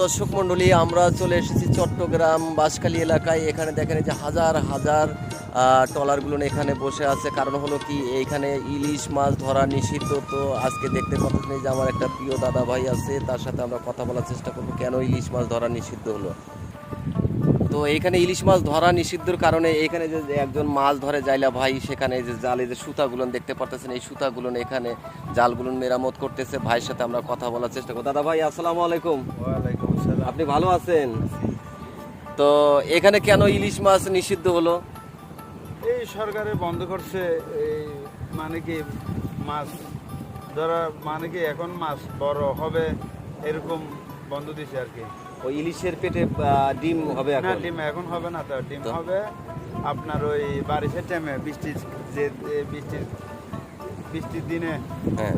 দর্শক মণ্ডলী, আমরা চলে এসেছি চট্টগ্রাম বাঁশখালী এলাকায়। এখানে দেখেন যে হাজার হাজার ট্রলারগুলো এখানে বসে আছে। কারণ হলো কি, এইখানে ইলিশ মাছ ধরা নিষিদ্ধ। তো আজকে দেখতে পাচ্ছেন যে আমার একটা প্রিয় দাদা ভাই আছে, তার সাথে আমরা কথা বলার চেষ্টা করবো কেন ইলিশ মাছ ধরা নিষিদ্ধ হলো। তো এইখানে ইলিশ মাছ ধরা নিষিদ্ধর কারণে এখানে যে একজন মাছ ধরে যাইলা ভাই, সেখানে যে জালে যে সুতাগুলো দেখতে পারতেছেন, এই সুতাগুলো এখানে জালগুলো মেরামত করতেছে। ভাইয়ের সাথে আমরা কথা বলার চেষ্টা করবো। দাদা ভাই, আসসালামু আলাইকুম। ওয়ালাইকুম আসসালাম। আপনি ভালো আছেন? তো এখানে কেন ইলিশ মাছ নিষিদ্ধ হলো? এই সরকারে বন্ধ করছে, এই মানে কি মাছ ধরা, মানে কি এখন মাছ বড় হবে এরকম বন্ধ দিছে আর কি। ওই ইলিশের পেটে ডিম হবে না, এখন? ডিম এখন হবে না, তো ডিম তো? হবে আপনার ওই বারিশের টাইমে, বৃষ্টির যে বৃষ্টির দিনে হ্যাঁ।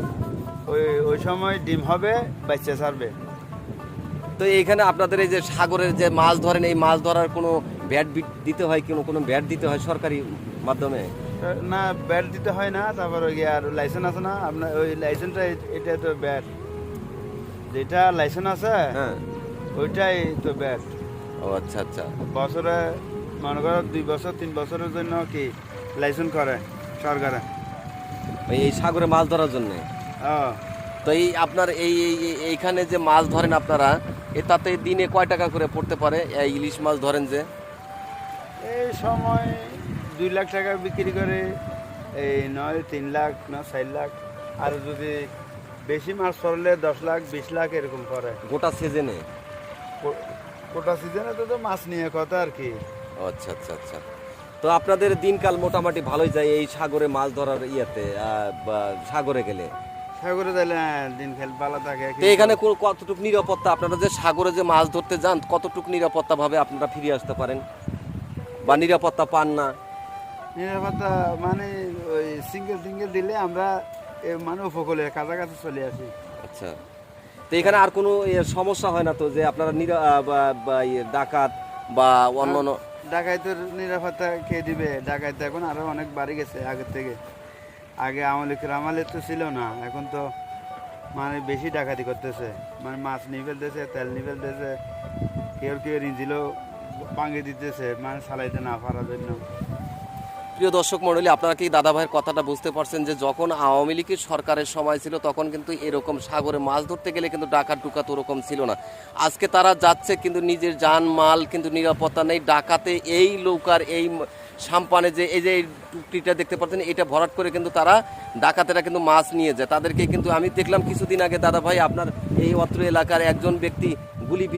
ওই সময় ডিম হবে, বাচ্চা ছাড়বে। তো এইখানে আপনাদের এই যে সাগরের যে মাছ ধরেন, এই মাছ ধরার কোনো ভ্যাট দিতে হয়, কোনো ভ্যাট দিতে হয় সরকারি মাধ্যমে? না, ব্যাট দিতে হয় না। তারপর ওই আর লাইসেন্স আছে না আপনার, ওই লাইসেন্সটা এটা তো ব্যাট, যেটা লাইসেন্স আছে হ্যাঁ। ওইটাই তো ব্যাট। ও আচ্ছা আচ্ছা। বছরে মনে করো 2 বছর 3 বছরের জন্য কি লাইসেন্স করে সরকারে। এই সাগরে মাছ ধরার জন্য। হ্যাঁ। তো এই আপনার এইখানে যে মাছ ধরেন আপনারা, তাতে দিনে কয় টাকা করে পড়তে পারে এই ইলিশ মাছ ধরেন যে? এই সময় 2 লাখ টাকা বিক্রি করে, এই নয় 3 লাখ না 4 লাখ, আর যদি বেশি মাছ পড়লে 10 লাখ 20 লাখ এরকম করে গোটা সিজনে? কোটা সিজনে তো মাছ নিয়ে কথা আর কি। ও আচ্ছা আচ্ছা আচ্ছা। তো আপনাদের দিনকাল মোটামুটি ভালোই যায় এই সাগরে মাছ ধরার ইয়েতে, বা সাগরে গেলে? সাগরে তাহলে দিন খেল ভালো থাকে। তো এখানে কতটুকু নিরাপত্তা, আপনারা যে সাগরে যে মাছ ধরতে যান, কতটুকু নিরাপত্তা ভাবে আপনারা ফিরে আসতে পারেন, বা নিরাপত্তা পান না? নিরাপত্তা মানে ওই সিঙ্গেল দিলে আমরা মানে উপকূলে কাছাকাছি চলে আসি। আচ্ছা। তো এখানে আর কোনো সমস্যা হয় না তো, যে আপনারা ডাকাত বা অন্য? ডাকাইতের নিরাপত্তা কে দিবে? ডাকাইতে এখন আরো অনেক বাড়ি গেছে আগের থেকে। আগে আমলে তো ছিল না, এখন তো মানে বেশি ডাকাতি করতেছে, মানে মাছ নিয়ে ফেলতেছে, তেল নিয়ে ফেলতেছে, কেউ রিঞ্জিলও ভাঙিয়ে দিতেছে, মানে চালাইতে না পারার জন্য। প্রিয় দর্শক মণ্ডলী, আপনারা কি দাদা ভাইয়ের কথাটা বুঝতে পারছেন যে যখন আওয়ামী লীগের সরকারের সময় ছিল তখন কিন্তু এরকম সাগরে মাছ ধরতে গেলে কিন্তু ডাকাত টুকাত ওরকম ছিল না। আজকে তারা যাচ্ছে কিন্তু নিজের জান মাল কিন্তু নিরাপত্তা নেই। ডাকাতে এই নৌকার এই সাম্পানে যে এই যে টুকটিটা দেখতে পাচ্ছেন, এটা ভরাট করে কিন্তু তারা ডাকাতেরা কিন্তু মাছ নিয়ে যায়। তাদেরকে কিন্তু আমি দেখলাম কিছুদিন আগে দাদা ভাই, আপনার এই অত্র এলাকার একজন ব্যক্তি গুলি